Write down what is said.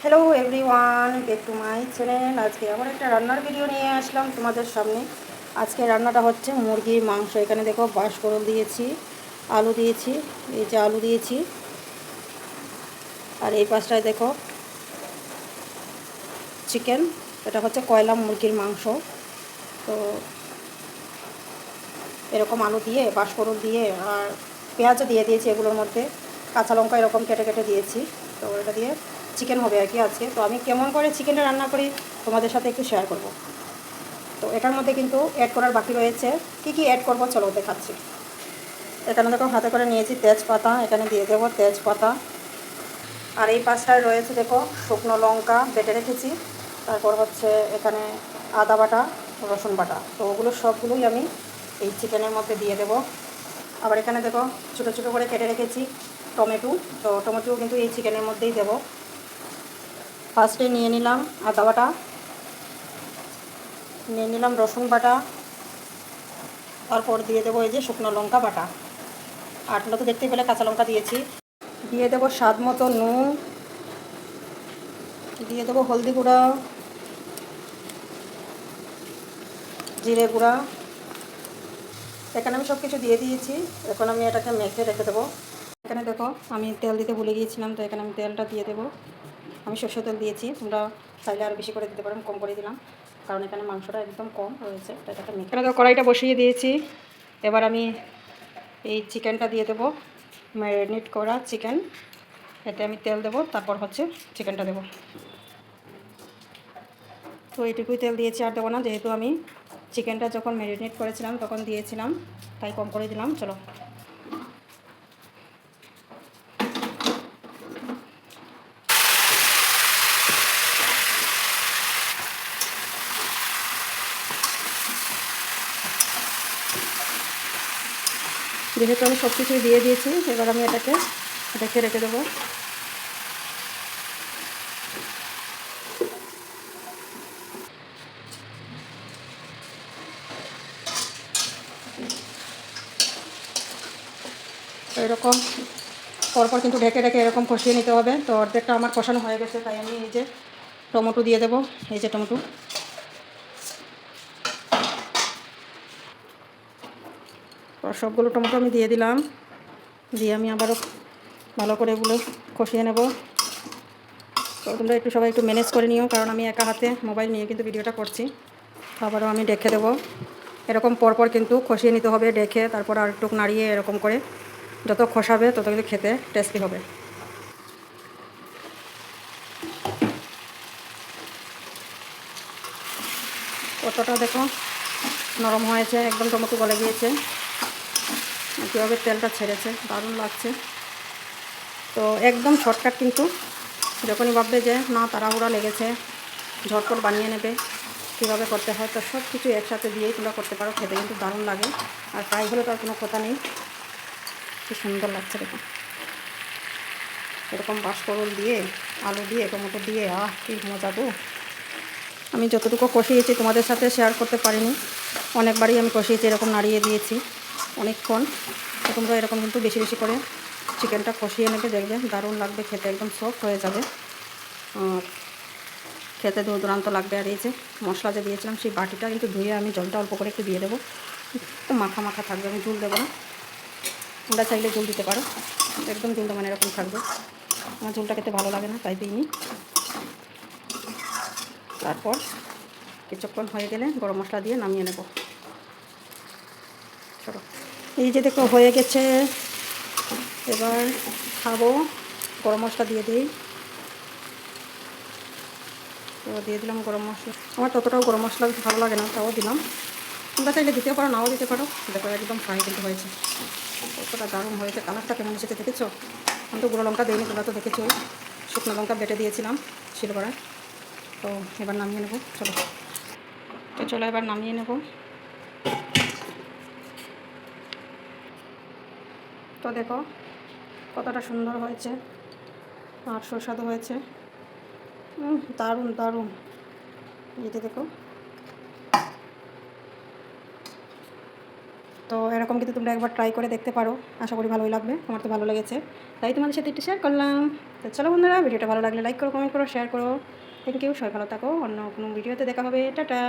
Hello everyone, back to my channel. আজকে আবার একটা রান্নার ভিডিও নিয়ে আসলাম তোমাদের সামনে। আজকে রান্নাটা হচ্ছে মুরগির মাংস। এখানে দেখো বাঁশকরল দিয়েছি, আলু দিয়েছি, এই যে আলু দিয়েছি, আর এই পাশটায় দেখো চিকেন। এটা হচ্ছে কয়লা মুরগির মাংস। তো এরকম আলু দিয়ে, বাঁশকরল দিয়ে, আর পেঁয়াজও দিয়ে দিয়েছি এগুলোর মধ্যে, কাঁচা লঙ্কা এরকম কেটে কেটে দিয়েছি। তো এটা দিয়ে চিকেন হবে আর কি আজকে। তো আমি কেমন করে চিকেনটা রান্না করি তোমাদের সাথে একটু শেয়ার করব। তো এটার মধ্যে কিন্তু অ্যাড করার বাকি রয়েছে। কি কি অ্যাড করবো চলো দেখাচ্ছি। এখানে দেখো হাতে করে নিয়েছি তেজপাতা, এখানে দিয়ে দেবো তেজপাতা। আর এই পাশটায় রয়েছে দেখো শুকনো লঙ্কা বেটে রেখেছি। তারপর হচ্ছে এখানে আদা বাটা, রসুন বাটা। তো ওগুলো সবগুলোই আমি এই চিকেনের মধ্যে দিয়ে দেবো। আবার এখানে দেখো ছোটো ছোটো করে কেটে রেখেছি টমেটো। তো টমেটো কিন্তু এই চিকেনের মধ্যেই দেবো। ফার্স্টে নিয়ে নিলাম আদা বাটা, নিয়ে নিলাম রসুন বাটা, তারপর দিয়ে দেবো এই যে শুকনো লঙ্কা বাটা। আর তো দেখতে পেলে কাঁচা লঙ্কা দিয়েছি। দিয়ে দেবো স্বাদ মতো নুন, দিয়ে দেবো হলদি গুঁড়া, জিরে গুঁড়া। এখানে আমি সব কিছু দিয়ে দিয়েছি। এখন আমি এটাকে মেখে রেখে দেবো। এখানে দেখো আমি তেল দিতে ভুলে গিয়েছিলাম, তো এখানে আমি তেলটা দিয়ে দেবো। আমি সরষের তেল দিয়েছি, তোমরা চাইলে আরও বেশি করে দিতে পারো, আমি কম করে দিলাম কারণ এখানে মাংসটা একদম কম রয়েছে। তো এটাকে মেখে, এখানে তো কড়াইটা বসিয়ে দিয়েছি। এবার আমি এই চিকেনটা দিয়ে দেবো, ম্যারিনেট করা চিকেন। এতে আমি তেল দেবো, তারপর হচ্ছে চিকেনটা দেবো। তো এইটুকুই তেল দিয়েছি, আর দেবো না, যেহেতু আমি চিকেনটা যখন ম্যারিনেট করেছিলাম তখন দিয়েছিলাম, তাই কম করে দিলাম। চলো যেহেতু আমি সব কিছুই দিয়ে দিয়েছি, এবার আমি এটাকে রেখে রেখে দেবো। এরকম পরপর কিন্তু ঢেকে রেখে এরকম কষিয়ে নিতে হবে। তো অর্ধেকটা আমার কষানো হয়ে গেছে, তাই আমি এই যে টমেটো দিয়ে দেবো। এই যে টমেটো, সবগুলো টমেটো আমি দিয়ে দিলাম। দিয়ে আমি আবারও ভালো করে এগুলো কষিয়ে নেব। তো তোমরা একটু সবাই একটু ম্যানেজ করে নিও, কারণ আমি একা হাতে মোবাইল নিয়ে কিন্তু ভিডিওটা করছি। আবারও আমি ডেকে দেবো। এরকম পরপর কিন্তু কষিয়ে নিতে হবে ডেকে, তারপর আর একটু নাড়িয়ে এরকম করে যত কষাবে তত কিন্তু খেতে টেস্টি হবে। কতটা দেখো নরম হয়েছে, একদম টমেটো গলে গিয়েছে, কীভাবে তেলটা ছেড়েছে, দারুণ লাগছে। তো একদম শর্টকাট, কিন্তু যখনই ভাববে যে না তাড়াহুড়া লেগেছে, ঝটপট বানিয়ে নেবে, কীভাবে করতে হয়, তো সব কিছু একসাথে দিয়েই তোমরা করতে পারো। খেতে কিন্তু দারুণ লাগে। আর ফ্রাই হলে তো আর কোনো কথা নেই। কি সুন্দর লাগছে দেখো, এরকম বাঁশকরল দিয়ে, আলু দিয়ে, টমেটো দিয়ে, কি মজা গো। আমি যতটুকু কষিয়েছি তোমাদের সাথে শেয়ার করতে পারিনি। অনেকবারই আমি কষিয়েছি, এরকম নাড়িয়ে দিয়েছি অনেকক্ষণ। তো তোমরা এরকম কিন্তু বেশি বেশি করে চিকেনটা কষিয়ে নেবে, দেখবে দারুণ লাগবে খেতে, একদম সফট হয়ে যাবে, খেতে দুর্দান্ত লাগবে। আর এই যে মশলা যে দিয়েছিলাম সেই বাটিটা কিন্তু ধুয়ে আমি জলটা অল্প করে একটু দিয়ে দেবো, একটু মাখা মাখা থাকবে, আমি ঝুল দেবো না। তোমরা চাইলে ঝুল দিতে পারো, একদম ঝুল মানে এরকম থাকবে। আমার ঝুলটা খেতে ভালো লাগে না, তাই দিইনি। তারপর কিছুক্ষণ হয়ে গেলে গরম মশলা দিয়ে নামিয়ে নেব। চলো, এই যে দেখো হয়ে গেছে। এবার খাবো। গরম মশলা দিয়ে দিই। তো দিয়ে দিলাম গরম মশলা। আমার ততটাও গরম মশলা ভালো লাগে না, তাও দিলাম। তোমরা চাইলে দিতেও পারো, নাও দিতে পারো। দেখো একদম ফ্রাই কিন্তু হয়েছে, কতটা দারুণ হয়েছে, কালারটা কেমন এসেছে দেখেছো। আমি তো গুঁড়ো লঙ্কা দিইনি, তোমরা তো দেখেছো, শুকনো লঙ্কা বেটে দিয়েছিলাম শিলনোড়ায়। তো এবার নামিয়ে নেবো। চলো এবার নামিয়ে নেব। তো দেখো কতটা সুন্দর হয়েছে আর সুস্বাদু হয়েছে, দারুণ দারুণ। এটা দেখো, তো এরকম কিন্তু তোমরা একবার ট্রাই করে দেখতে পারো, আশা করি ভালোই লাগবে। আমার তো ভালো লেগেছে, তাই তোমাদের সাথে একটু শেয়ার করলাম। তো চলো বন্ধুরা, ভিডিওটা ভালো লাগলে লাইক করো, কমেন্ট করো, শেয়ার করো। থ্যাংক ইউ, সবাই ভালো থাকো। অন্য কোনো ভিডিওতে দেখা হবে। টাটা।